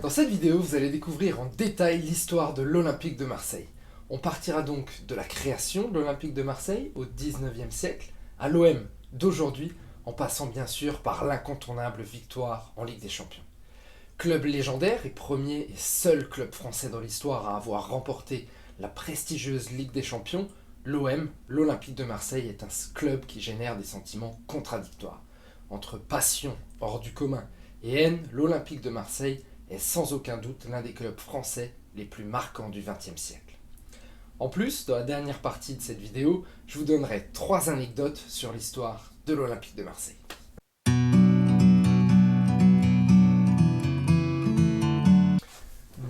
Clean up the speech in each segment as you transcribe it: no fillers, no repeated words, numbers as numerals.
Dans cette vidéo, vous allez découvrir en détail l'histoire de l'Olympique de Marseille. On partira donc de la création de l'Olympique de Marseille au 19e siècle à l'OM d'aujourd'hui, en passant bien sûr par l'incontournable victoire en Ligue des Champions. Club légendaire et premier et seul club français dans l'histoire à avoir remporté la prestigieuse Ligue des Champions, l'OM, l'Olympique de Marseille, est un club qui génère des sentiments contradictoires. Entre passion hors du commun et haine, l'Olympique de Marseille est sans aucun doute l'un des clubs français les plus marquants du XXe siècle. En plus, dans la dernière partie de cette vidéo, je vous donnerai 3 anecdotes sur l'histoire de l'Olympique de Marseille.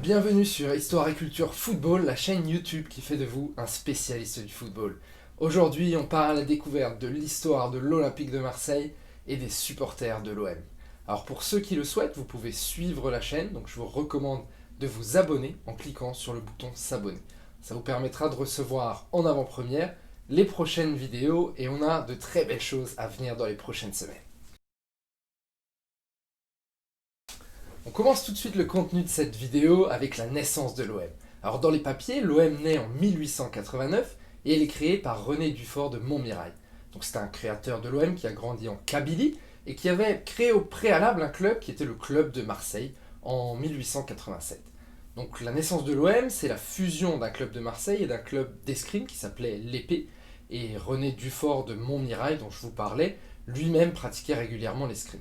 Bienvenue sur Histoire et Culture Football, la chaîne YouTube qui fait de vous un spécialiste du football. Aujourd'hui, on part à la découverte de l'histoire de l'Olympique de Marseille et des supporters de l'OM. Alors pour ceux qui le souhaitent, vous pouvez suivre la chaîne, donc je vous recommande de vous abonner en cliquant sur le bouton s'abonner. Ça vous permettra de recevoir en avant-première les prochaines vidéos et on a de très belles choses à venir dans les prochaines semaines. On commence tout de suite le contenu de cette vidéo avec la naissance de l'OM. Alors dans les papiers, l'OM naît en 1889 et elle est créée par René Dufort de Montmirail. Donc c'est un créateur de l'OM qui a grandi en Kabylie et qui avait créé au préalable un club qui était le Club de Marseille en 1887. Donc la naissance de l'OM, c'est la fusion d'un club de Marseille et d'un club d'escrime qui s'appelait l'Épée. Et René Dufort de Montmirail, dont je vous parlais, lui-même pratiquait régulièrement l'escrime.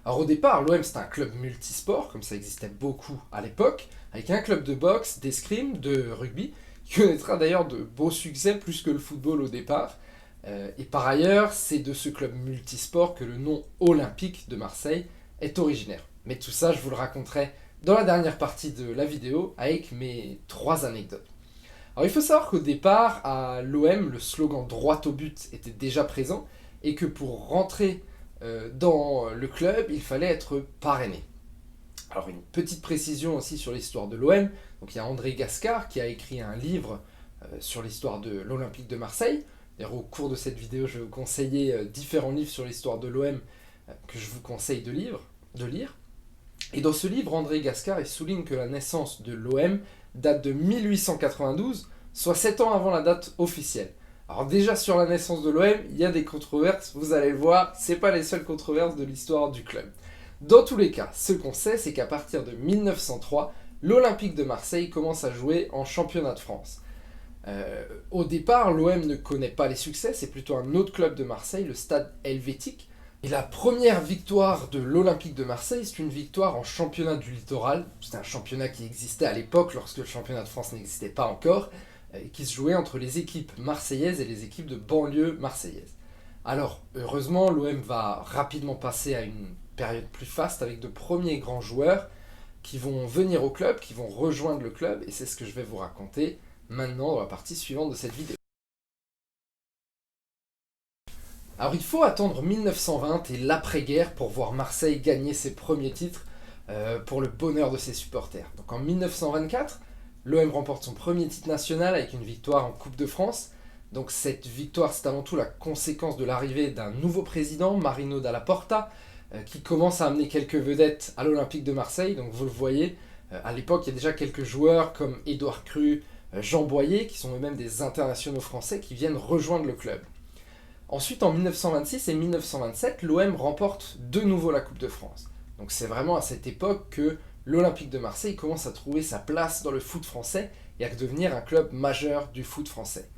Alors au départ, l'OM c'était un club multisport, comme ça existait beaucoup à l'époque, avec un club de boxe, d'escrime, de rugby, qui connaîtra d'ailleurs de beaux succès plus que le football au départ. Et par ailleurs, c'est de ce club multisport que le nom Olympique de Marseille est originaire. Mais tout ça, je vous le raconterai dans la dernière partie de la vidéo avec mes 3 anecdotes. Alors il faut savoir qu'au départ, à l'OM, le slogan droit au but était déjà présent et que pour rentrer dans le club, il fallait être parrainé. Alors une petite précision aussi sur l'histoire de l'OM. Donc il y a André Gascard qui a écrit un livre sur l'histoire de l'Olympique de Marseille. D'ailleurs, au cours de cette vidéo, je vais vous conseiller différents livres sur l'histoire de l'OM que je vous conseille de lire. Et dans ce livre, André Gascard il souligne que la naissance de l'OM date de 1892, soit 7 ans avant la date officielle. Alors déjà sur la naissance de l'OM, il y a des controverses, vous allez le voir, c'est pas les seules controverses de l'histoire du club. Dans tous les cas, ce qu'on sait, c'est qu'à partir de 1903, l'Olympique de Marseille commence à jouer en championnat de France. Au départ, l'OM ne connaît pas les succès, c'est plutôt un autre club de Marseille, le Stade Helvétique. Et la première victoire de l'Olympique de Marseille, c'est une victoire en championnat du littoral. C'est un championnat qui existait à l'époque, lorsque le championnat de France n'existait pas encore, et qui se jouait entre les équipes marseillaises et les équipes de banlieue marseillaise. Alors, heureusement, l'OM va rapidement passer à une période plus faste avec de premiers grands joueurs qui vont venir au club, qui vont rejoindre le club, et c'est ce que je vais vous raconter maintenant dans la partie suivante de cette vidéo. Alors il faut attendre 1920 et l'après-guerre pour voir Marseille gagner ses premiers titres pour le bonheur de ses supporters. Donc en 1924, l'OM remporte son premier titre national avec une victoire en Coupe de France. Donc cette victoire, c'est avant tout la conséquence de l'arrivée d'un nouveau président, Marino Dalla Porta, qui commence à amener quelques vedettes à l'Olympique de Marseille. Donc vous le voyez, à l'époque, il y a déjà quelques joueurs comme Édouard Cruz, Jean Boyer, qui sont eux-mêmes des internationaux français, qui viennent rejoindre le club. Ensuite, en 1926 et 1927, l'OM remporte de nouveau la Coupe de France. Donc c'est vraiment à cette époque que l'Olympique de Marseille commence à trouver sa place dans le foot français et à devenir un club majeur du foot français.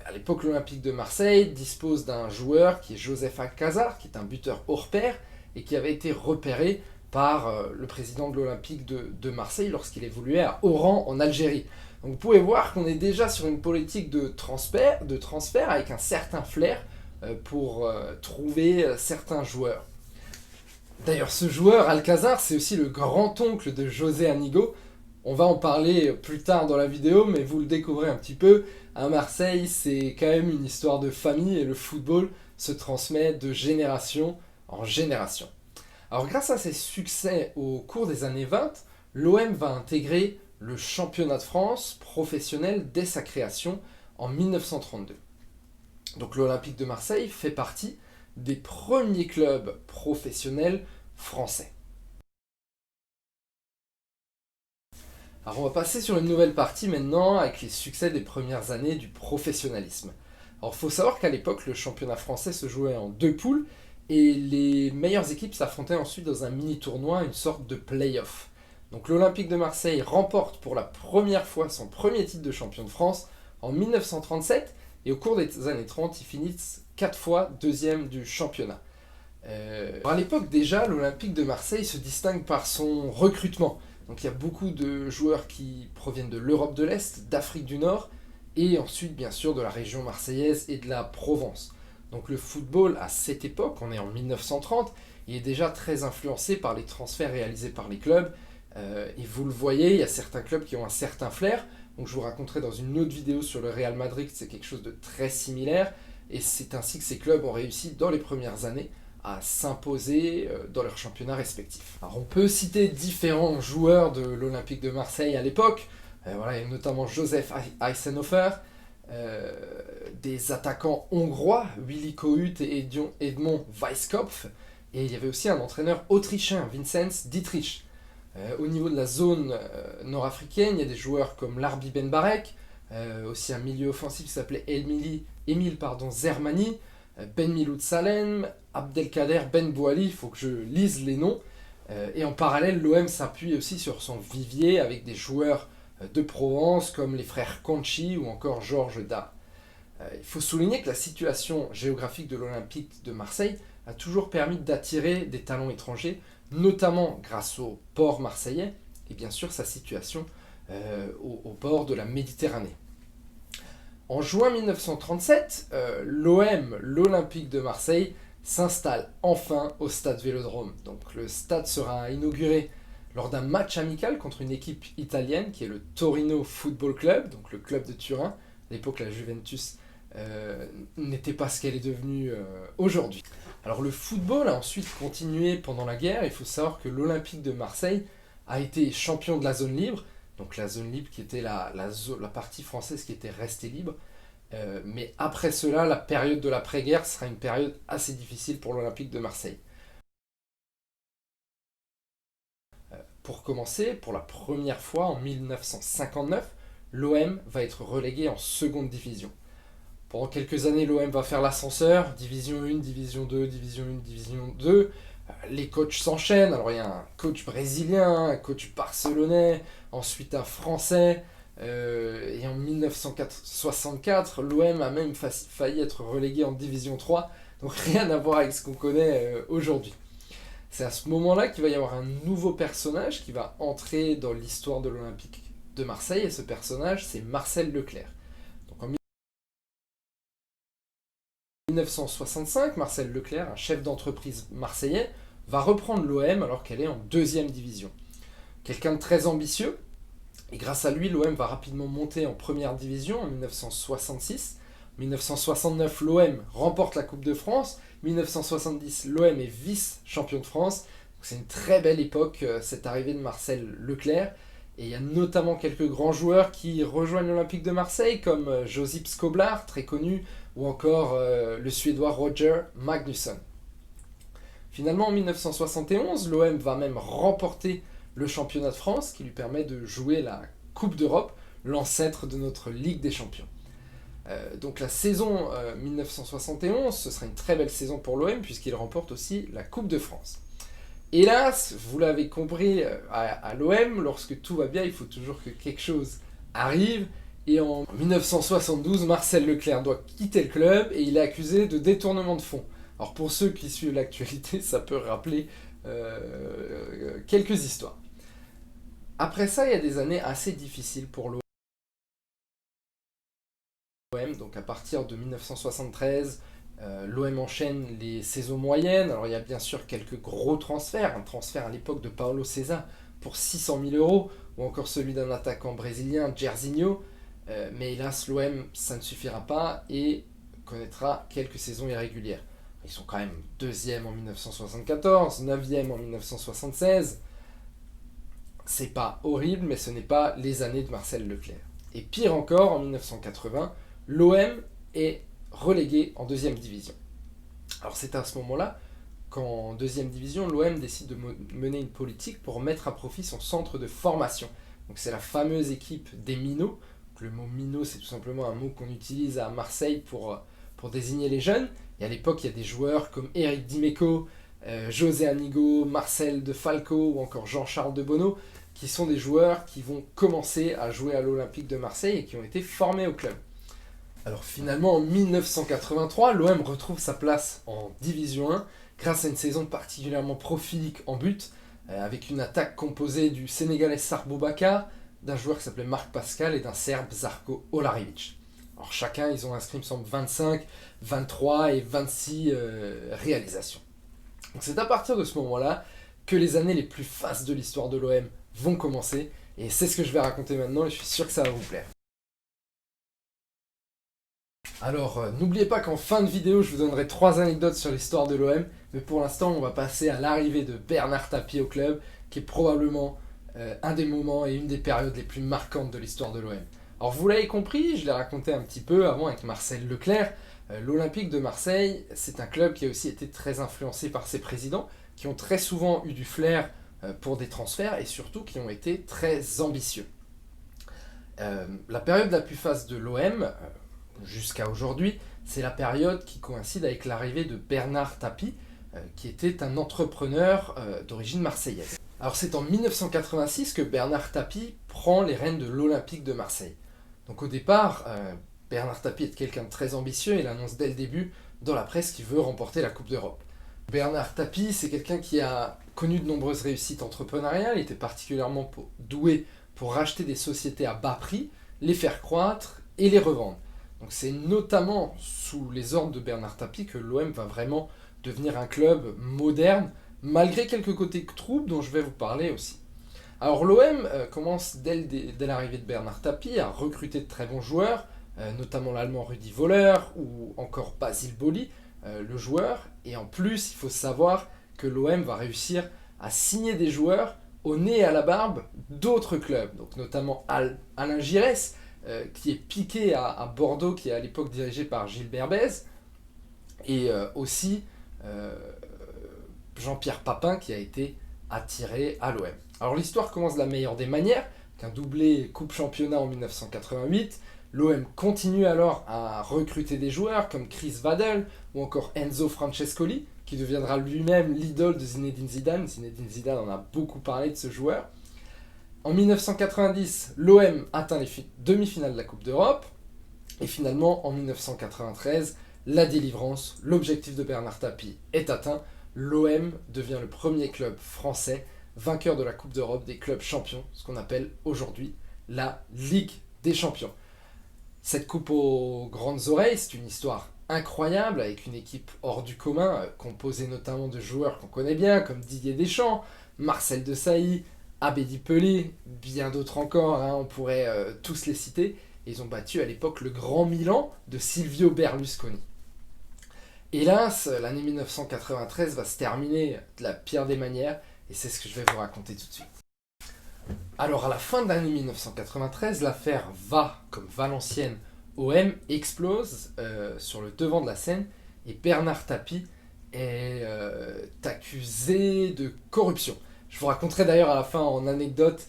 À l'époque, l'Olympique de Marseille dispose d'un joueur qui est Joseph Alcazar, qui est un buteur hors pair et qui avait été repéré par le président de l'Olympique de Marseille lorsqu'il évoluait à Oran en Algérie. Donc vous pouvez voir qu'on est déjà sur une politique de transfert avec un certain flair pour trouver certains joueurs. D'ailleurs, ce joueur, Alcazar, c'est aussi le grand-oncle de José Anigo. On va en parler plus tard dans la vidéo, mais vous le découvrez un petit peu. À Marseille, c'est quand même une histoire de famille et le football se transmet de génération en génération. Alors grâce à ses succès au cours des années 20, l'OM va intégrer le championnat de France professionnel dès sa création en 1932. Donc l'Olympique de Marseille fait partie des premiers clubs professionnels français. Alors on va passer sur une nouvelle partie maintenant avec les succès des premières années du professionnalisme. Alors il faut savoir qu'à l'époque le championnat français se jouait en deux poules et les meilleures équipes s'affrontaient ensuite dans un mini tournoi, une sorte de play-off. Donc l'Olympique de Marseille remporte pour la première fois son premier titre de champion de France en 1937 et au cours des années 30 ils finissent 4 fois deuxième du championnat. À l'époque déjà, l'Olympique de Marseille se distingue par son recrutement. Donc il y a beaucoup de joueurs qui proviennent de l'Europe de l'Est, d'Afrique du Nord, et ensuite bien sûr de la région marseillaise et de la Provence. Donc le football à cette époque, on est en 1930, il est déjà très influencé par les transferts réalisés par les clubs. Et vous le voyez, il y a certains clubs qui ont un certain flair. Donc je vous raconterai dans une autre vidéo sur le Real Madrid, c'est quelque chose de très similaire. Et c'est ainsi que ces clubs ont réussi dans les premières années à s'imposer dans leurs championnats respectifs. Alors on peut citer différents joueurs de l'Olympique de Marseille à l'époque, voilà, il y a notamment Josef Eisenhofer, des attaquants hongrois, Willy Kohut et Edmond Weisskopf, et il y avait aussi un entraîneur autrichien, Vinzenz Dietrich. Au niveau de la zone nord-africaine, il y a des joueurs comme Larbi Benbarek, aussi un milieu offensif qui s'appelait Émile Zermani, Ben Miloud Salem, Abdelkader Ben Bouali, il faut que je lise les noms. Et en parallèle, l'OM s'appuie aussi sur son vivier avec des joueurs de Provence comme les frères Conchi ou encore Georges Da. Il faut souligner que la situation géographique de l'Olympique de Marseille a toujours permis d'attirer des talents étrangers, notamment grâce au port marseillais et bien sûr sa situation au bord de la Méditerranée. En juin 1937, l'OM, l'Olympique de Marseille, s'installe enfin au stade Vélodrome. Donc le stade sera inauguré lors d'un match amical contre une équipe italienne qui est le Torino Football Club, donc le club de Turin. À l'époque, la Juventus n'était pas ce qu'elle est devenue aujourd'hui. Alors le football a ensuite continué pendant la guerre. Il faut savoir que l'Olympique de Marseille a été champion de la zone libre, donc la zone libre qui était la partie française qui était restée libre. Mais après cela, la période de l'après-guerre sera une période assez difficile pour l'Olympique de Marseille. Pour commencer, pour la première fois en 1959, l'OM va être relégué en seconde division. Pendant quelques années, l'OM va faire l'ascenseur, division 1, division 2, division 1, division 2. Les coachs s'enchaînent, alors il y a un coach brésilien, un coach barcelonais, ensuite un français, et en 1964, l'OM a même failli être relégué en division 3, donc rien à voir avec ce qu'on connaît aujourd'hui. C'est à ce moment-là qu'il va y avoir un nouveau personnage qui va entrer dans l'histoire de l'Olympique de Marseille, et ce personnage, c'est Marcel Leclerc. Donc en 1965, Marcel Leclerc, un chef d'entreprise marseillais, va reprendre l'OM alors qu'elle est en deuxième division. Quelqu'un de très ambitieux, et grâce à lui, l'OM va rapidement monter en première division en 1966. En 1969, l'OM remporte la Coupe de France. 1970, l'OM est vice-champion de France. C'est une très belle époque, cette arrivée de Marcel Leclerc. Et il y a notamment quelques grands joueurs qui rejoignent l'Olympique de Marseille, comme Josip Skoblar, très connu, ou encore le Suédois Roger Magnusson. Finalement, en 1971, l'OM va même remporter le championnat de France, qui lui permet de jouer la Coupe d'Europe, l'ancêtre de notre Ligue des Champions. Donc la saison 1971, ce sera une très belle saison pour l'OM, puisqu'il remporte aussi la Coupe de France. Hélas, vous l'avez compris, à l'OM, lorsque tout va bien, il faut toujours que quelque chose arrive. Et en 1972, Marcel Leclerc doit quitter le club et il est accusé de détournement de fonds. Alors pour ceux qui suivent l'actualité, ça peut rappeler quelques histoires. Après ça, il y a des années assez difficiles pour l'OM. Donc à partir de 1973, l'OM enchaîne les saisons moyennes. Alors il y a bien sûr quelques gros transferts. Un transfert à l'époque de Paulo César pour 600 000 euros, ou encore celui d'un attaquant brésilien, Jairzinho. Mais hélas, l'OM, ça ne suffira pas et connaîtra quelques saisons irrégulières. Ils sont quand même 2e en 1974, 9e en 1976. C'est pas horrible, mais ce n'est pas les années de Marcel Leclerc. Et pire encore, en 1980, l'OM est relégué en deuxième division. Alors c'est à ce moment-là qu'en deuxième division, l'OM décide de mener une politique pour mettre à profit son centre de formation. Donc c'est la fameuse équipe des minots. Le mot minot, c'est tout simplement un mot qu'on utilise à Marseille pour désigner les jeunes. Et à l'époque, il y a des joueurs comme Eric Dimeco, José Anigo, Marcel de Falco ou encore Jean-Charles de Bono, qui sont des joueurs qui vont commencer à jouer à l'Olympique de Marseille et qui ont été formés au club. Alors finalement, en 1983, l'OM retrouve sa place en Division 1 grâce à une saison particulièrement prolifique en but, avec une attaque composée du Sénégalais Sarr Boubacar, d'un joueur qui s'appelait Marc Pascal et d'un Serbe Žarko Obradović. Alors chacun, ils ont inscrit, il me semble, 25, 23 et 26 réalisations. Donc c'est à partir de ce moment-là que les années les plus fastes de l'histoire de l'OM vont commencer, et c'est ce que je vais raconter maintenant et je suis sûr que ça va vous plaire. Alors, n'oubliez pas qu'en fin de vidéo, je vous donnerai 3 anecdotes sur l'histoire de l'OM, mais pour l'instant, on va passer à l'arrivée de Bernard Tapie au club, qui est probablement un des moments et une des périodes les plus marquantes de l'histoire de l'OM. Alors, vous l'avez compris, je l'ai raconté un petit peu avant avec Marcel Leclerc, l'Olympique de Marseille, c'est un club qui a aussi été très influencé par ses présidents, qui ont très souvent eu du flair pour des transferts et surtout qui ont été très ambitieux. La période la plus faste de l'OM, jusqu'à aujourd'hui, c'est la période qui coïncide avec l'arrivée de Bernard Tapie, qui était un entrepreneur d'origine marseillaise. Alors c'est en 1986 que Bernard Tapie prend les rênes de l'Olympique de Marseille. Donc au départ, Bernard Tapie est quelqu'un de très ambitieux, il annonce dès le début dans la presse qu'il veut remporter la Coupe d'Europe. Bernard Tapie, c'est quelqu'un qui a connu de nombreuses réussites entrepreneuriales, il était particulièrement doué pour racheter des sociétés à bas prix, les faire croître et les revendre. Donc c'est notamment sous les ordres de Bernard Tapie que l'OM va vraiment devenir un club moderne, malgré quelques côtés troubles dont je vais vous parler aussi. Alors l'OM commence dès l'arrivée de Bernard Tapie à recruter de très bons joueurs, notamment l'Allemand Rudi Völler ou encore Basile Boli, le joueur. Et en plus, il faut savoir que l'OM va réussir à signer des joueurs au nez et à la barbe d'autres clubs, donc notamment Alain Giresse, qui est piqué à Bordeaux, qui est à l'époque dirigé par Gilbert Bèze, et aussi Jean-Pierre Papin, qui a été attiré à l'OM. Alors l'histoire commence de la meilleure des manières, qu'un doublé Coupe Championnat en 1988. L'OM continue alors à recruter des joueurs comme Chris Waddle ou encore Enzo Francescoli, qui deviendra lui-même l'idole de Zinedine Zidane. Zinedine Zidane en a beaucoup parlé de ce joueur. En 1990, l'OM atteint les demi-finales de la Coupe d'Europe. Et finalement, en 1993, la délivrance, l'objectif de Bernard Tapie est atteint. L'OM devient le premier club français vainqueur de la Coupe d'Europe des clubs champions, ce qu'on appelle aujourd'hui la Ligue des champions. Cette coupe aux grandes oreilles, c'est une histoire incroyable avec une équipe hors du commun, composée notamment de joueurs qu'on connaît bien, comme Didier Deschamps, Marcel Desailly, Abedi Pelé, bien d'autres encore, on pourrait tous les citer. Et ils ont battu à l'époque le Grand Milan de Silvio Berlusconi. Hélas, l'année 1993 va se terminer de la pire des manières, et c'est ce que je vais vous raconter tout de suite. Alors à la fin de l'année 1993, l'affaire comme Valenciennes OM explose sur le devant de la scène, et Bernard Tapie est accusé de corruption. Je vous raconterai d'ailleurs à la fin en anecdote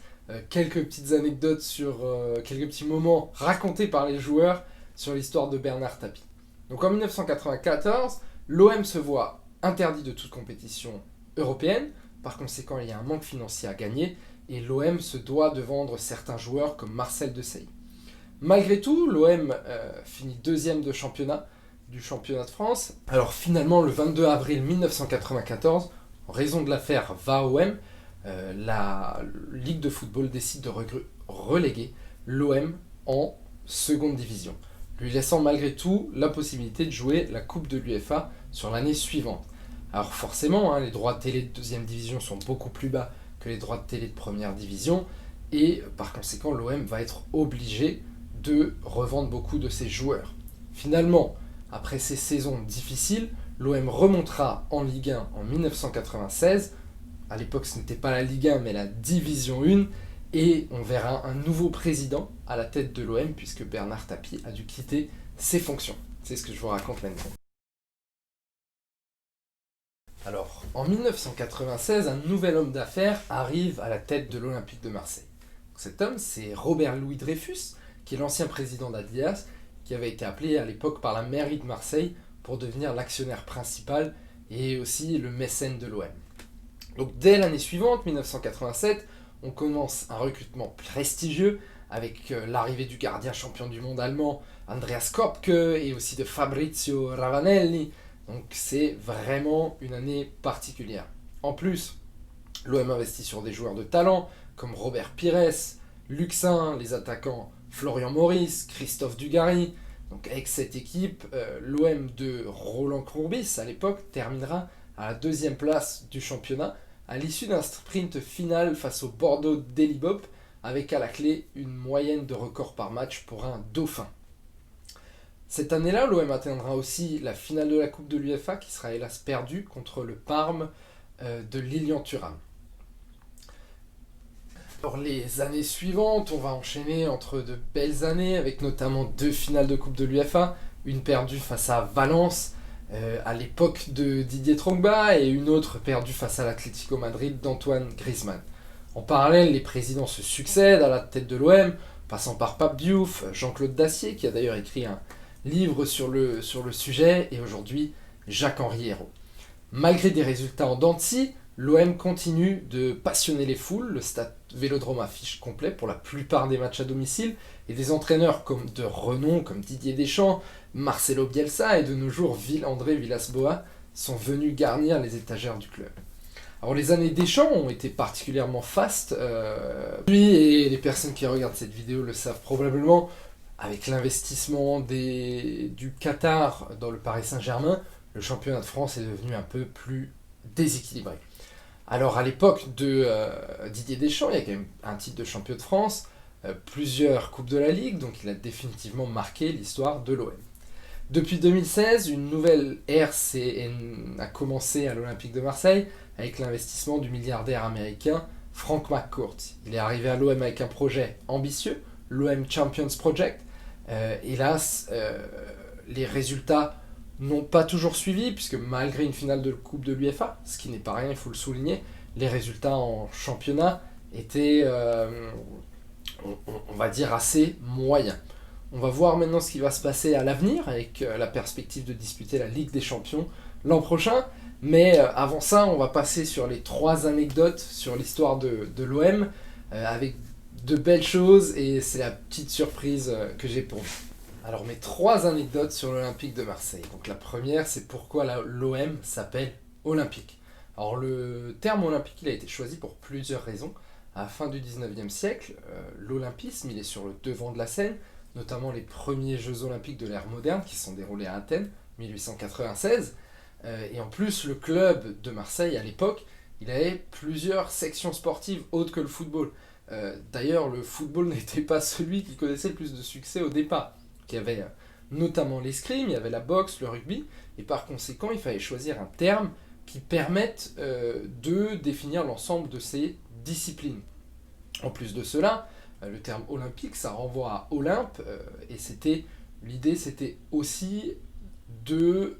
quelques petites anecdotes sur quelques petits moments racontés par les joueurs sur l'histoire de Bernard Tapie. Donc en 1994, l'OM se voit interdit de toute compétition européenne. Par conséquent, il y a un manque financier à gagner et l'OM se doit de vendre certains joueurs comme Marcel Desailly. Malgré tout, l'OM finit deuxième du championnat de France. Alors finalement, le 22 avril 1994, en raison de l'affaire VAOM, la Ligue de football décide de reléguer l'OM en seconde division, lui laissant malgré tout la possibilité de jouer la Coupe de l'UEFA sur l'année suivante. Alors forcément, les droits de télé de deuxième division sont beaucoup plus bas que les droits de télé de première division, et par conséquent l'OM va être obligé de revendre beaucoup de ses joueurs. Finalement, après ces saisons difficiles, l'OM remontera en Ligue 1 en 1996. À l'époque, ce n'était pas la Ligue 1, mais la Division 1. Et on verra un nouveau président à la tête de l'OM, puisque Bernard Tapie a dû quitter ses fonctions. C'est ce que je vous raconte maintenant. Alors, en 1996, un nouvel homme d'affaires arrive à la tête de l'Olympique de Marseille. Cet homme, c'est Robert Louis Dreyfus, qui est l'ancien président d'Adidas, qui avait été appelé à l'époque par la mairie de Marseille pour devenir l'actionnaire principal et aussi le mécène de l'OM. Donc dès l'année suivante, 1987, on commence un recrutement prestigieux avec l'arrivée du gardien champion du monde allemand Andreas Kopke et aussi de Fabrizio Ravanelli. Donc c'est vraiment une année particulière. En plus, l'OM investit sur des joueurs de talent comme Robert Pires, Luxin, les attaquants Florian Maurice, Christophe Dugarry. Donc avec cette équipe, l'OM de Roland Courbis à l'époque terminera à la 2e place du championnat à l'issue d'un sprint final face au Bordeaux d'Elibop avec à la clé une moyenne de record par match pour un dauphin. Cette année-là, l'OM atteindra aussi la finale de la Coupe de l'UEFA qui sera hélas perdue contre le Parme de Lilian Thuram. Pour les années suivantes, on va enchaîner entre de belles années avec notamment 2 finales de Coupe de l'UEFA, une perdue face à Valence à l'époque de Didier Drogba et une autre perdue face à l'Atlético Madrid d'Antoine Griezmann. En parallèle, les présidents se succèdent à la tête de l'OM, passant par Pape Diouf, Jean-Claude Dacier qui a d'ailleurs écrit un livre sur le sujet, et aujourd'hui Jacques-Henri Hérault. Malgré des résultats en dents de scie, l'OM continue de passionner les foules, le stade Vélodrome affiche complet pour la plupart des matchs à domicile, et des entraîneurs de renom comme Didier Deschamps, Marcelo Bielsa et de nos jours André Villas-Boas sont venus garnir les étagères du club. Alors les années Deschamps ont été particulièrement fastes, lui et les personnes qui regardent cette vidéo le savent probablement, avec l'investissement du Qatar dans le Paris Saint-Germain, le championnat de France est devenu un peu plus déséquilibré. Alors à l'époque de Didier Deschamps, il y a quand même un titre de champion de France, plusieurs coupes de la Ligue, donc il a définitivement marqué l'histoire de l'OM. Depuis 2016, une nouvelle ère a commencé à l'Olympique de Marseille avec l'investissement du milliardaire américain Frank McCourt. Il est arrivé à l'OM avec un projet ambitieux, l'OM Champions Project. Hélas, les résultats n'ont pas toujours suivi, puisque malgré une finale de Coupe de l'UEFA, ce qui n'est pas rien, il faut le souligner, les résultats en championnat étaient, on va dire, assez moyens. On va voir maintenant ce qui va se passer à l'avenir, avec la perspective de disputer la Ligue des Champions l'an prochain, mais avant ça, on va passer sur les 3 anecdotes sur l'histoire de l'OM, avec de belles choses, et c'est la petite surprise que j'ai pour vous. Alors mes 3 anecdotes sur l'Olympique de Marseille. Donc la première, c'est pourquoi l'OM s'appelle Olympique. Alors le terme olympique, il a été choisi pour plusieurs raisons. À la fin du 19e siècle, l'olympisme, il est sur le devant de la scène, notamment les premiers Jeux olympiques de l'ère moderne qui se sont déroulés à Athènes, 1896. Et en plus, le club de Marseille, à l'époque, il avait plusieurs sections sportives autres que le football. D'ailleurs, le football n'était pas celui qui connaissait le plus de succès au départ. Il y avait notamment l'escrime, il y avait la boxe, le rugby, et par conséquent, il fallait choisir un terme qui permette de définir l'ensemble de ces disciplines. En plus de cela, le terme olympique, ça renvoie à Olympe, et l'idée c'était aussi de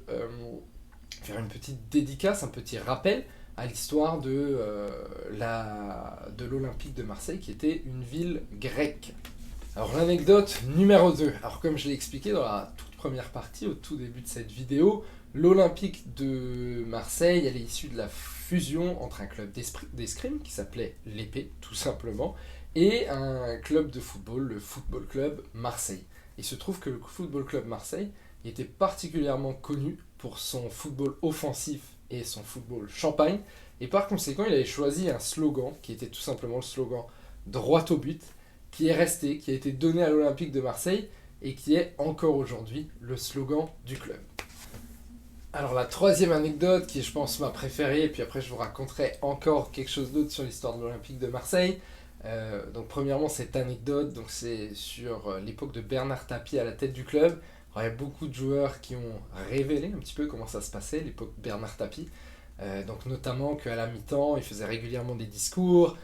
faire une petite dédicace, un petit rappel à l'histoire de l'Olympique de Marseille, qui était une ville grecque. Alors l'anecdote numéro 2, alors comme je l'ai expliqué dans la toute première partie, au tout début de cette vidéo, l'Olympique de Marseille, elle est issue de la fusion entre un club d'escrime qui s'appelait l'Épée, tout simplement, et un club de football, le Football Club Marseille. Il se trouve que le Football Club Marseille était particulièrement connu pour son football offensif et son football champagne, et par conséquent il avait choisi un slogan qui était tout simplement le slogan droit au but, qui est resté, qui a été donné à l'Olympique de Marseille et qui est encore aujourd'hui le slogan du club. Alors la 3e anecdote, qui est je pense ma préférée, et puis après je vous raconterai encore quelque chose d'autre sur l'histoire de l'Olympique de Marseille. Donc premièrement cette anecdote, donc c'est sur l'époque de Bernard Tapie à la tête du club. Alors, il y a beaucoup de joueurs qui ont révélé un petit peu comment ça se passait, l'époque Bernard Tapie. Donc notamment qu'à la mi-temps, il faisait régulièrement des discours.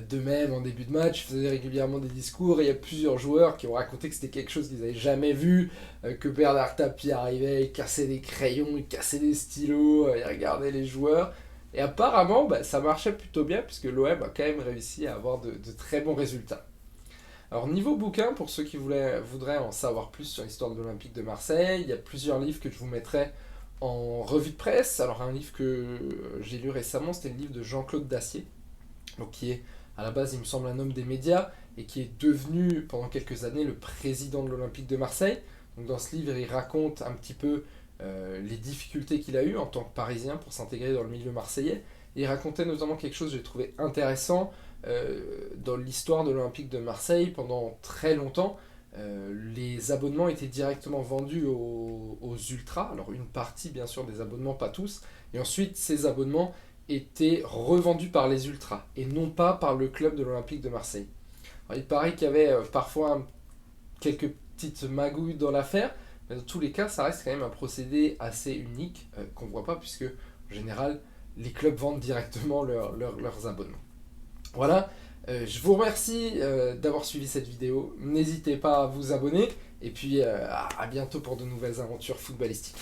De même, en début de match, il faisait régulièrement des discours, et il y a plusieurs joueurs qui ont raconté que c'était quelque chose qu'ils n'avaient jamais vu, que Bernard Tapie arrivait, il cassait des crayons, il cassait des stylos, il regardait les joueurs, et apparemment ça marchait plutôt bien, puisque l'OM a quand même réussi à avoir de très bons résultats. Alors niveau bouquin, pour ceux qui voudraient en savoir plus sur l'histoire de l'Olympique de Marseille, il y a plusieurs livres que je vous mettrai en revue de presse. Alors un livre que j'ai lu récemment, c'était le livre de Jean-Claude Dacier, donc qui est à la base, il me semble, un homme des médias, et qui est devenu pendant quelques années le président de l'Olympique de Marseille. Donc dans ce livre, il raconte un petit peu les difficultés qu'il a eues en tant que Parisien pour s'intégrer dans le milieu marseillais. Et il racontait notamment quelque chose que j'ai trouvé intéressant dans l'histoire de l'Olympique de Marseille. Pendant très longtemps, les abonnements étaient directement vendus aux ultras. Alors une partie bien sûr des abonnements, pas tous. Et ensuite ces abonnements étaient revendus par les ultras et non pas par le club de l'Olympique de Marseille. Alors, il paraît qu'il y avait parfois quelques petites magouilles dans l'affaire, mais dans tous les cas, ça reste quand même un procédé assez unique qu'on ne voit pas, puisque en général, les clubs vendent directement leurs abonnements. Voilà, je vous remercie d'avoir suivi cette vidéo. N'hésitez pas à vous abonner, et puis à bientôt pour de nouvelles aventures footballistiques.